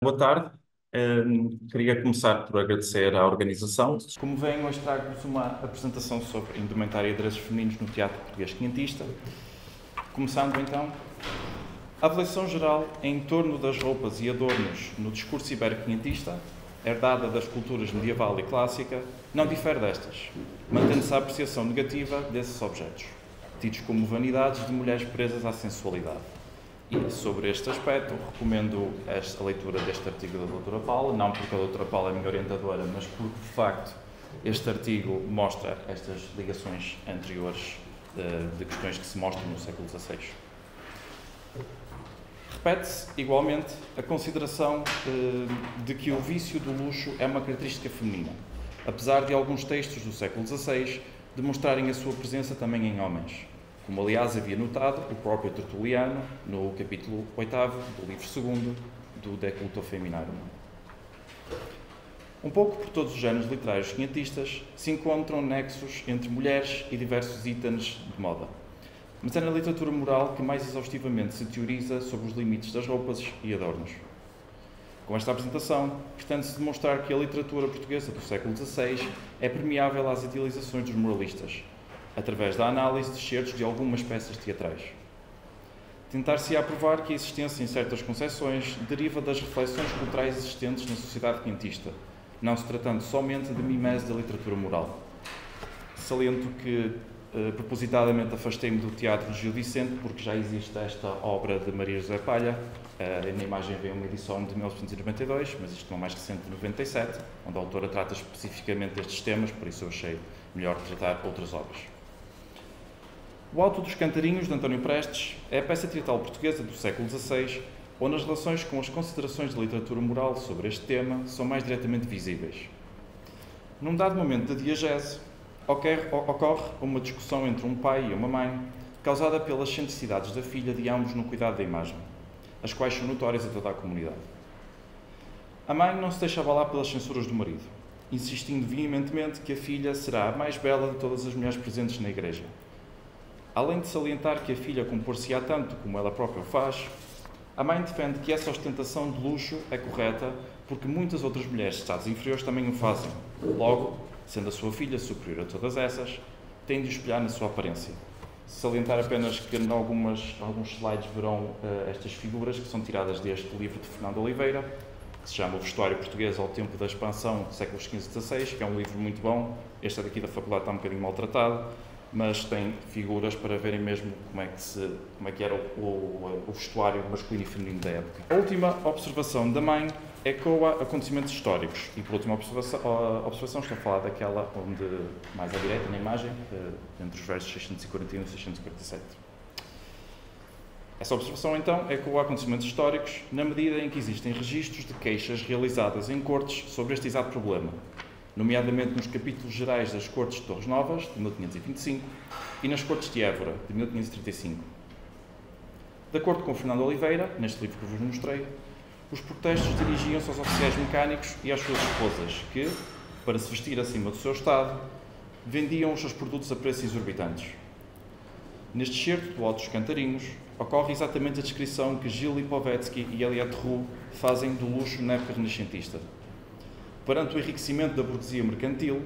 Boa tarde. Queria começar por agradecer à organização. Como venho, hoje trago-vos uma apresentação sobre indumentária e adereços femininos no teatro português quinhentista. Começando então, a avaliação geral em torno das roupas e adornos no discurso ibero-quinhentista, herdada das culturas medieval e clássica, não difere destas, mantendo-se a apreciação negativa desses objetos, tidos como vanidades de mulheres presas à sensualidade. E sobre este aspecto, recomendo a leitura deste artigo da doutora Paula, não porque a doutora Paula é a minha orientadora, mas porque, de facto, este artigo mostra estas ligações anteriores de questões que se mostram no século XVI. Repete-se, igualmente, a consideração de que o vício do luxo é uma característica feminina, apesar de alguns textos do século XVI demonstrarem a sua presença também em homens, como aliás havia notado o próprio Tertuliano no capítulo 8º do livro 2º do De Culto Feminarum. Um pouco por todos os géneros literários quinhentistas se encontram nexos entre mulheres e diversos itens de moda, mas é na literatura moral que mais exaustivamente se teoriza sobre os limites das roupas e adornos. Com esta apresentação, pretende-se demonstrar que a literatura portuguesa do século XVI é permeável às idealizações dos moralistas, através da análise de excertos de algumas peças teatrais. Tentar-se-á provar que a existência em certas concepções deriva das reflexões culturais existentes na sociedade quinhentista, não se tratando somente de mimese da literatura moral. Saliento que, propositadamente, afastei-me do teatro de Gil Vicente, porque já existe esta obra de Maria José Palha. Na imagem vem uma edição de 1992, mas isto é mais recente, de 97, onde a autora trata especificamente destes temas, por isso eu achei melhor tratar outras obras. O Alto dos Cantarinhos, de António Prestes, é a peça teatral portuguesa do século XVI, onde as relações com as considerações de literatura moral sobre este tema são mais diretamente visíveis. Num dado momento da diegese, ocorre uma discussão entre um pai e uma mãe, causada pelas excentricidades da filha de ambos no cuidado da imagem, as quais são notórias a toda a comunidade. A mãe não se deixa abalar pelas censuras do marido, insistindo veementemente que a filha será a mais bela de todas as mulheres presentes na igreja. Além de salientar que a filha compor-se-á tanto como ela própria o faz, a mãe defende que essa ostentação de luxo é correta porque muitas outras mulheres de estados inferiores também o fazem. Logo, sendo a sua filha superior a todas essas, tem de espelhar na sua aparência. Salientar apenas que em alguns slides verão estas figuras que são tiradas deste livro de Fernando Oliveira, que se chama O Vestuário Português ao Tempo da Expansão, séculos XV e XVI, que é um livro muito bom. Este daqui da faculdade está um bocadinho maltratado, mas tem figuras para verem mesmo como é que era o vestuário masculino e feminino da época. A última observação da mãe ecoa acontecimentos históricos, e por última observação estou a falar daquela onde, mais à direita na imagem, entre os versos 641 e 647. Essa observação, então, ecoa acontecimentos históricos na medida em que existem registros de queixas realizadas em cortes sobre este exato problema, nomeadamente nos capítulos gerais das Cortes de Torres Novas, de 1525, e nas Cortes de Évora, de 1535. De acordo com Fernando Oliveira, neste livro que vos mostrei, os protestos dirigiam-se aos oficiais mecânicos e às suas esposas, que, para se vestir acima do seu estado, vendiam os seus produtos a preços exorbitantes. Neste excerto do Alto dos Cantarinhos, ocorre exatamente a descrição que Gil Lipovetsky e Eliade Roux fazem do luxo na época renascentista. Perante o enriquecimento da burguesia mercantil,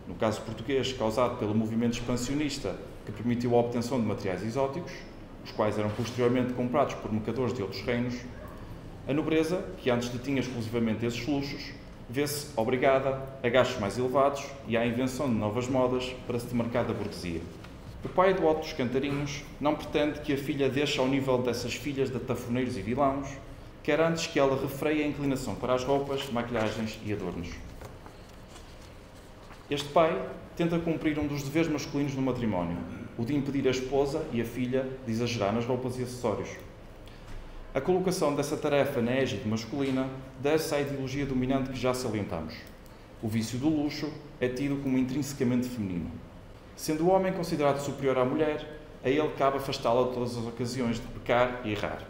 no caso português causado pelo movimento expansionista que permitiu a obtenção de materiais exóticos, os quais eram posteriormente comprados por mercadores de outros reinos, a nobreza, que antes detinha exclusivamente esses luxos, vê-se obrigada a gastos mais elevados e à invenção de novas modas para se demarcar da burguesia. O pai do Alto dos Cantarinhos não pretende que a filha deixe ao nível dessas filhas de tafoneiros e vilãos, quer antes que ela refreie a inclinação para as roupas, maquilhagens e adornos. Este pai tenta cumprir um dos deveres masculinos no matrimónio, o de impedir a esposa e a filha de exagerar nas roupas e acessórios. A colocação dessa tarefa na égide masculina deve-se à ideologia dominante que já salientamos. O vício do luxo é tido como intrinsecamente feminino. Sendo o homem considerado superior à mulher, a ele cabe afastá-la de todas as ocasiões de pecar e errar.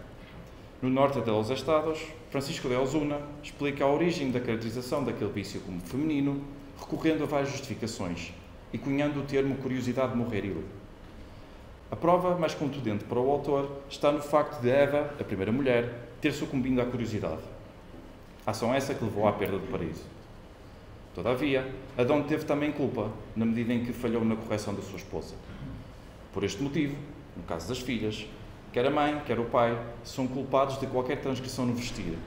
No Norte de los Estados, Francisco de Osuna explica a origem da caracterização daquele vício como feminino, recorrendo a várias justificações e cunhando o termo curiosidade morreril. A prova mais contundente para o autor está no facto de Eva, a primeira mulher, ter sucumbido à curiosidade. Ação essa que levou à perda do paraíso. Todavia, Adão teve também culpa, na medida em que falhou na correção da sua esposa. Por este motivo, no caso das filhas, quer a mãe, quer o pai, são culpados de qualquer transgressão no vestir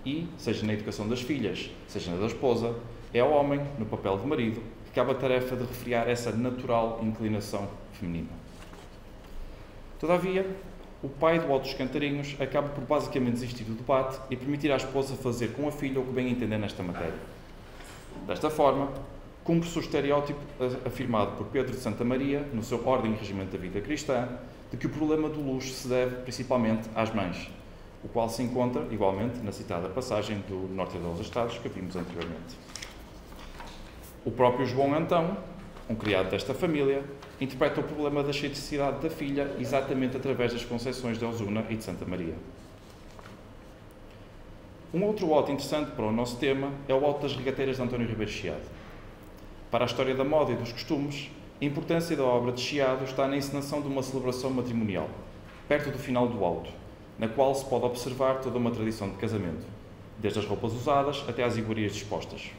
e, seja na educação das filhas, seja na da esposa, é ao homem, no papel de marido, que cabe a tarefa de refriar essa natural inclinação feminina. Todavia, o pai do Alto dos Cantarinhos acaba por basicamente desistir do debate e permitir à esposa fazer com a filha o que bem entender nesta matéria. Desta forma, cumpre-se o estereótipo afirmado por Pedro de Santa Maria, no seu Ordem e Regimento da Vida Cristã, de que o problema do luxo se deve principalmente às mães, o qual se encontra, igualmente, na citada passagem do Norte dos Estados que vimos anteriormente. O próprio João Antão, um criado desta família, interpreta o problema da excentricidade da filha exatamente através das conceições de Osuna e de Santa Maria. Um outro auto interessante para o nosso tema é o auto das regateiras de António Ribeiro Chiado. Para a história da moda e dos costumes, a importância da obra de Chiado está na encenação de uma celebração matrimonial, perto do final do auto, na qual se pode observar toda uma tradição de casamento, desde as roupas usadas até às iguarias dispostas.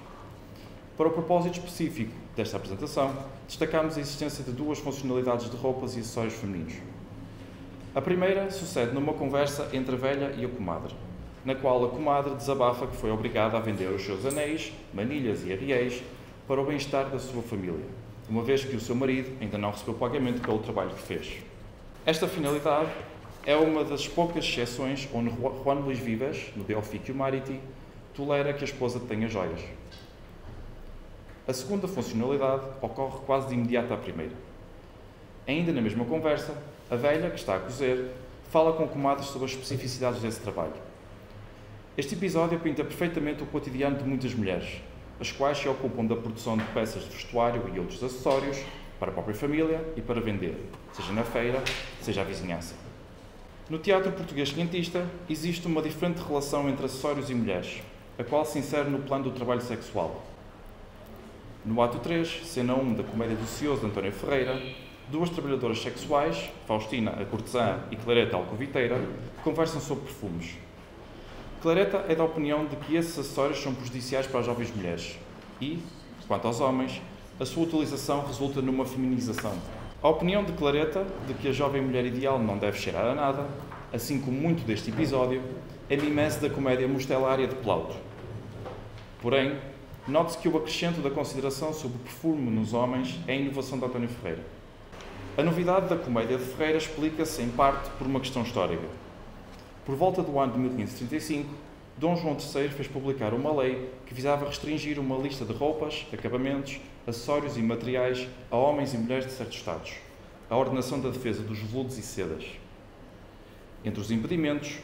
Para o propósito específico desta apresentação, destacamos a existência de duas funcionalidades de roupas e acessórios femininos. A primeira sucede numa conversa entre a velha e a comadre, na qual a comadre desabafa que foi obrigada a vender os seus anéis, manilhas e arriéis para o bem-estar da sua família, uma vez que o seu marido ainda não recebeu pagamento pelo trabalho que fez. Esta finalidade é uma das poucas exceções onde Juan Luís Vives, no De Officio Mariti, tolera que a esposa tenha joias. A segunda funcionalidade ocorre quase de imediato à primeira. Ainda na mesma conversa, a velha, que está a cozer, fala com a comadre sobre as especificidades desse trabalho. Este episódio pinta perfeitamente o cotidiano de muitas mulheres, as quais se ocupam da produção de peças de vestuário e outros acessórios para a própria família e para vender, seja na feira, seja à vizinhança. No teatro português quinhentista, existe uma diferente relação entre acessórios e mulheres, a qual se insere no plano do trabalho sexual. No ato 3, cena 1 da Comédia do Cioso de António Ferreira, duas trabalhadoras sexuais, Faustina, a cortesã, e Clareta, a alcoviteira, conversam sobre perfumes. Clareta é da opinião de que esses acessórios são prejudiciais para as jovens mulheres e, quanto aos homens, a sua utilização resulta numa feminização. A opinião de Clareta de que a jovem mulher ideal não deve cheirar a nada, assim como muito deste episódio, é mimese da comédia mostelária de Plauto. Porém, note-se que o acrescento da consideração sobre o perfume nos homens é a inovação de António Ferreira. A novidade da comédia de Ferreira explica-se, em parte, por uma questão histórica. Por volta do ano de 1535, Dom João III fez publicar uma lei que visava restringir uma lista de roupas, acabamentos, acessórios e materiais a homens e mulheres de certos estados, a ordenação da defesa dos veludos e sedas. Entre os impedimentos,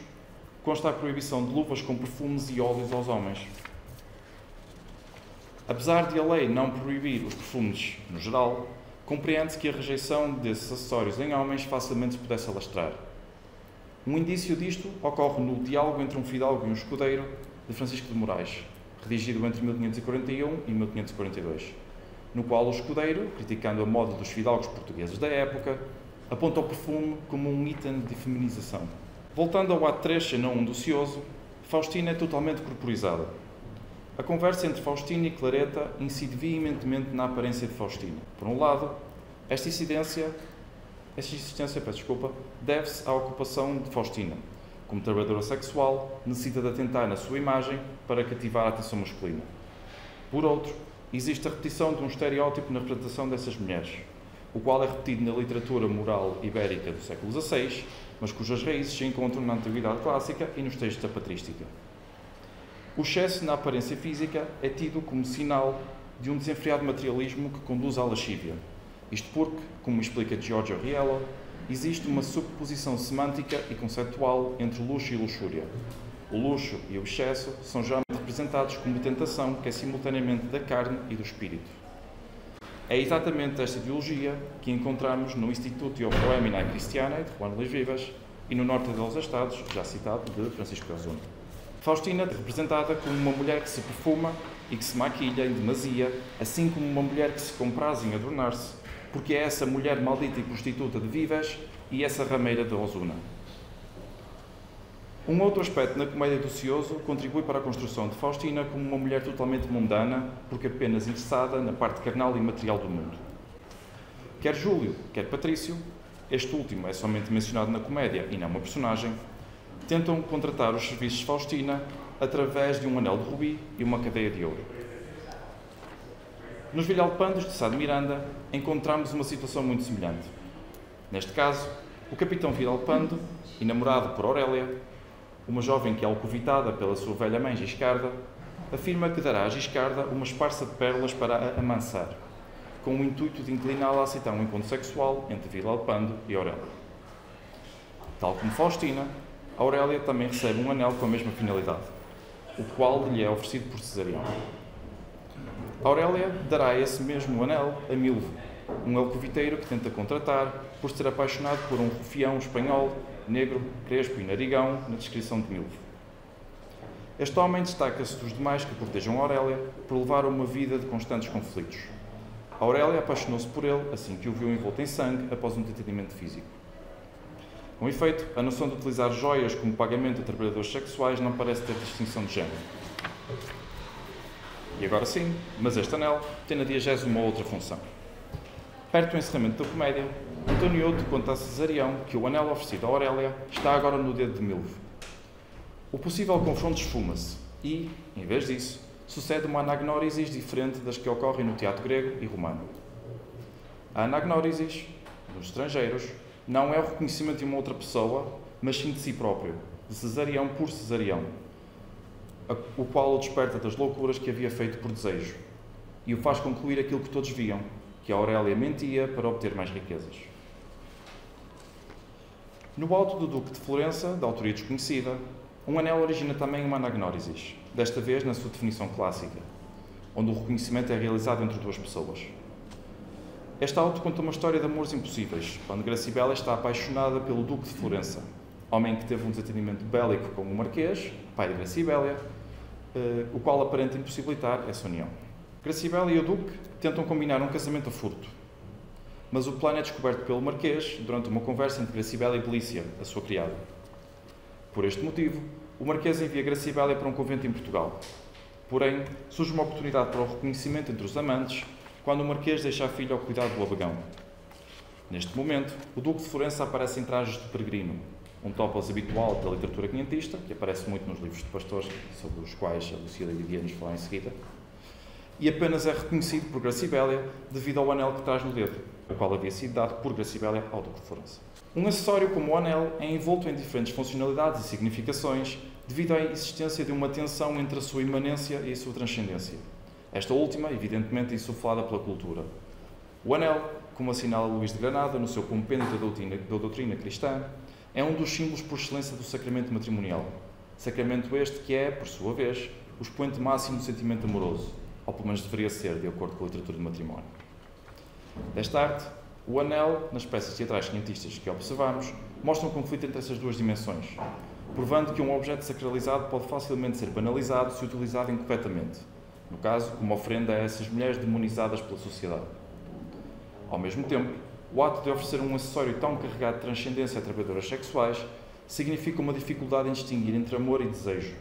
consta a proibição de luvas com perfumes e óleos aos homens. Apesar de a lei não proibir os perfumes no geral, compreende-se que a rejeição desses acessórios em homens facilmente se pudesse alastrar. Um indício disto ocorre no Diálogo entre um fidalgo e um escudeiro, de Francisco de Moraes, redigido entre 1541 e 1542, no qual o escudeiro, criticando a moda dos fidalgos portugueses da época, aponta o perfume como um item de feminização. Voltando ao ato 3, cena 1 do Cioso, Faustina é totalmente corporizada. A conversa entre Faustina e Clareta incide veementemente na aparência de Faustina. Por um lado, esta insistência deve-se à ocupação de Faustina. Como trabalhadora sexual, necessita de atentar na sua imagem para cativar a atenção masculina. Por outro, existe a repetição de um estereótipo na representação dessas mulheres, o qual é repetido na literatura moral ibérica do século XVI, mas cujas raízes se encontram na Antiguidade Clássica e nos textos da Patrística. O excesso na aparência física é tido como sinal de um desenfreado materialismo que conduz à lascívia. Isto porque, como explica Giorgio Riello, existe uma superposição semântica e conceptual entre luxo e luxúria. O luxo e o excesso são geralmente representados como tentação que é simultaneamente da carne e do espírito. É exatamente esta ideologia que encontramos no Instituto Poemina Cristiana, de Juan Luís Vives, e no Norte dos Estados, já citado, de Francisco Osuna. Faustina é representada como uma mulher que se perfuma e que se maquilha em demasia, assim como uma mulher que se compraz em adornar-se, porque é essa mulher maldita e prostituta de Vives e essa rameira de Osuna. Um outro aspecto na comédia do Cioso contribui para a construção de Faustina como uma mulher totalmente mundana, porque apenas interessada na parte carnal e material do mundo. Quer Júlio, quer Patrício, este último é somente mencionado na comédia e não uma personagem, tentam contratar os serviços de Faustina através de um anel de rubi e uma cadeia de ouro. Nos Villalpandos de Sá de Miranda encontramos uma situação muito semelhante. Neste caso, o capitão Villalpando, enamorado por Aurélia, uma jovem que é alcovitada pela sua velha mãe Giscarda, afirma que dará a Giscarda uma esparsa de pérolas para a amansar, com o intuito de incliná-la a aceitar um encontro sexual entre Villalpando e Aurélia. Tal como Faustina, Aurélia também recebe um anel com a mesma finalidade, o qual lhe é oferecido por Cesarião. Aurélia dará esse mesmo anel a Milvo, um alcoviteiro que tenta contratar por ser apaixonado por um rufião espanhol, negro, crespo e narigão, na descrição de Milvo. Este homem destaca-se dos demais que cortejam Aurélia por levar uma vida de constantes conflitos. Aurélia apaixonou-se por ele assim que o viu envolto em sangue após um detenimento físico. Com efeito, a noção de utilizar joias como pagamento a trabalhadores sexuais não parece ter distinção de género. E agora sim, mas este anel tem na diegese uma outra função. Perto do encerramento da comédia, Antonioto conta a Cesarião que o anel oferecido a Aurélia está agora no dedo de Milvo. O possível confronto esfuma-se e, em vez disso, sucede uma anagnórisis diferente das que ocorrem no teatro grego e romano. A anagnórisis, nos estrangeiros, não é o reconhecimento de uma outra pessoa, mas sim de si próprio, de Cesarião por Cesarião, o qual o desperta das loucuras que havia feito por desejo e o faz concluir aquilo que todos viam, que a Aurélia mentia para obter mais riquezas. No alto do Duque de Florença, de autoria desconhecida, um anel origina também uma anagnórisis, desta vez na sua definição clássica, onde o reconhecimento é realizado entre duas pessoas. Este auto conta uma história de amores impossíveis, onde Gracibela está apaixonada pelo Duque de Florença, homem que teve um desatendimento bélico com o Marquês, pai de Gracibela, o qual aparenta impossibilitar essa união. Gracibela e o Duque tentam combinar um casamento a furto, mas o plano é descoberto pelo Marquês durante uma conversa entre Gracibela e Belícia, a sua criada. Por este motivo, o Marquês envia Gracibela para um convento em Portugal. Porém, surge uma oportunidade para o reconhecimento entre os amantes quando o Marquês deixa a filha ao cuidado do Abegão. Neste momento, o Duque de Florença aparece em trajes de peregrino, um topos habitual da literatura quinhentista, que aparece muito nos livros de pastores, sobre os quais a Lucília iria nos falar em seguida, e apenas é reconhecido por Gracibela devido ao anel que traz no dedo, o qual havia sido dado por Gracibela ao Duque de Florença. Um acessório como o anel é envolto em diferentes funcionalidades e significações devido à existência de uma tensão entre a sua imanência e a sua transcendência. Esta última, evidentemente, insuflada pela cultura. O anel, como assinala Luís de Granada no seu Compêndio da Doutrina Cristã, é um dos símbolos por excelência do sacramento matrimonial. Sacramento este que é, por sua vez, o expoente máximo do sentimento amoroso, ou pelo menos deveria ser, de acordo com a literatura de matrimónio. Desta arte, o anel, nas peças teatrais quinhentistas que observamos, mostra um conflito entre essas duas dimensões, provando que um objeto sacralizado pode facilmente ser banalizado se utilizado incorretamente, no caso, como ofrenda a essas mulheres demonizadas pela sociedade. Ao mesmo tempo, o ato de oferecer um acessório tão carregado de transcendência a trabalhadoras sexuais significa uma dificuldade em distinguir entre amor e desejo.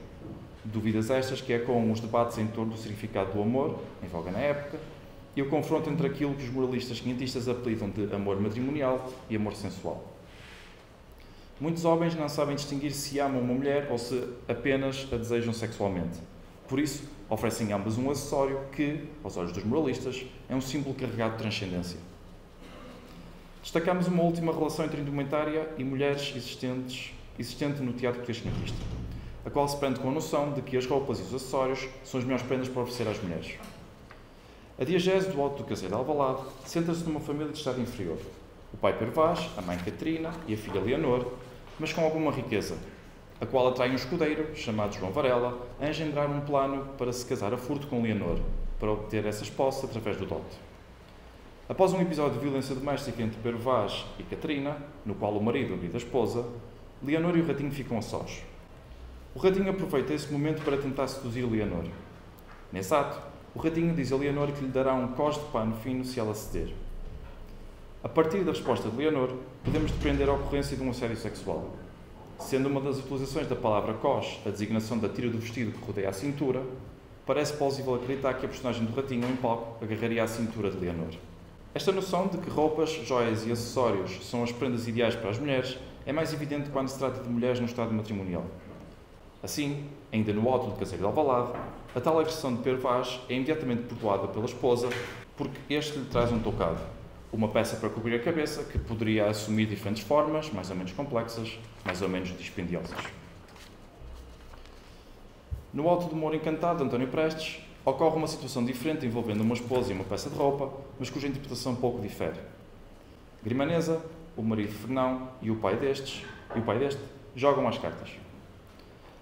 Dúvidas estas que ecoam os debates em torno do significado do amor, em voga na época, e o confronto entre aquilo que os moralistas quinhentistas apelidam de amor matrimonial e amor sensual. Muitos homens não sabem distinguir se amam uma mulher ou se apenas a desejam sexualmente. Por isso, oferecem ambas um acessório que, aos olhos dos moralistas, é um símbolo carregado de transcendência. Destacamos uma última relação entre indumentária e mulheres existente no teatro quinhentista, a qual se prende com a noção de que as roupas e os acessórios são as melhores prendas para oferecer às mulheres. A diegese do Alto do Caseiro de Alvalade centra-se numa família de estado inferior. O pai Pervaz, a mãe Catarina e a filha Leonor, mas com alguma riqueza, a qual atrai um escudeiro, chamado João Varela, a engendrar um plano para se casar a furto com Leonor, para obter essas posses através do dote. Após um episódio de violência doméstica entre Pervaz e Catarina, no qual o marido agride a esposa, Leonor e o ratinho ficam a sós. O ratinho aproveita esse momento para tentar seduzir Leonor. Nesse ato, o ratinho diz a Leonor que lhe dará um cós de pano fino se ela ceder. A partir da resposta de Leonor, podemos depreender a ocorrência de um assédio sexual. Sendo uma das utilizações da palavra cos a designação da tira do vestido que rodeia a cintura, parece plausível acreditar que a personagem do ratinho em palco agarraria a cintura de Leonor. Esta noção de que roupas, joias e acessórios são as prendas ideais para as mulheres é mais evidente quando se trata de mulheres no estado matrimonial. Assim, ainda no auto de Caseiro de Alvalade, a tal agressão de Pedro Vaz é imediatamente perdoada pela esposa porque este lhe traz um tocado, uma peça para cobrir a cabeça que poderia assumir diferentes formas, mais ou menos complexas, mais ou menos dispendiosas. No Auto do Moro Encantado de António Prestes, ocorre uma situação diferente envolvendo uma esposa e uma peça de roupa, mas cuja interpretação pouco difere. Grimanesa, o marido Fernão e o pai deste jogam às cartas.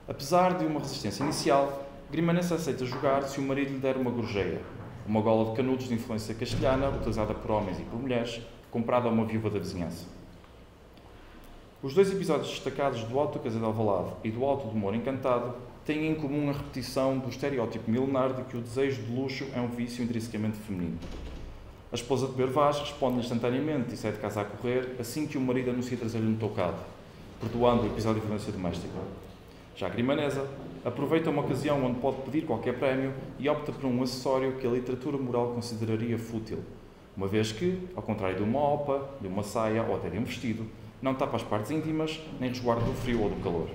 Apesar de uma resistência inicial, Grimanesa aceita jogar se o marido lhe der uma gorjeia, uma gola de canudos de influência castelhana, utilizada por homens e por mulheres, comprada a uma viúva da vizinhança. Os dois episódios destacados do Auto do Caseiro de Alvalade e do Auto do Moro Encantado têm em comum a repetição do estereótipo milenar de que o desejo de luxo é um vício intrinsecamente feminino. A esposa de Pedro Vaz responde instantaneamente e sai de casa a correr assim que o marido anuncia trazer-lhe um tocado, perdoando o episódio de violência doméstica. Já a Grimanesa aproveita uma ocasião onde pode pedir qualquer prémio e opta por um acessório que a literatura moral consideraria fútil, uma vez que, ao contrário de uma opa, de uma saia ou até de um vestido, não tapa as partes íntimas nem resguarda do frio ou do calor.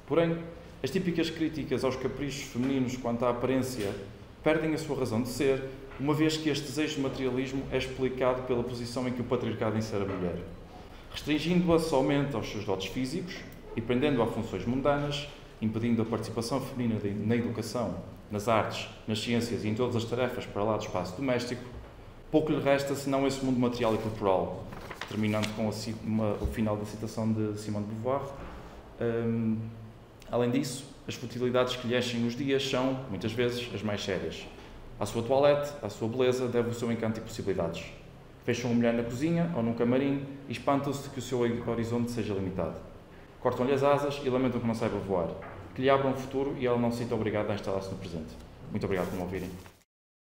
Porém, as típicas críticas aos caprichos femininos quanto à aparência perdem a sua razão de ser, uma vez que este desejo de materialismo é explicado pela posição em que o patriarcado insere a mulher, restringindo-a somente aos seus dotes físicos e prendendo-a a funções mundanas, impedindo a participação feminina na educação, nas artes, nas ciências e em todas as tarefas para lá do espaço doméstico. Pouco lhe resta senão esse mundo material e corporal, terminando com o final da citação de Simone de Beauvoir. Além disso, as futilidades que lhe enchem nos dias são, muitas vezes, as mais sérias. À sua toilette, à sua beleza, deve o seu encanto e possibilidades. Fecham uma mulher na cozinha ou num camarim e espantam-se de que o seu horizonte seja limitado. Cortam-lhe as asas e lamentam que não saiba voar. Que lhe abram um futuro e ela não se sinta obrigada a instalar-se no presente. Muito obrigado por me ouvirem.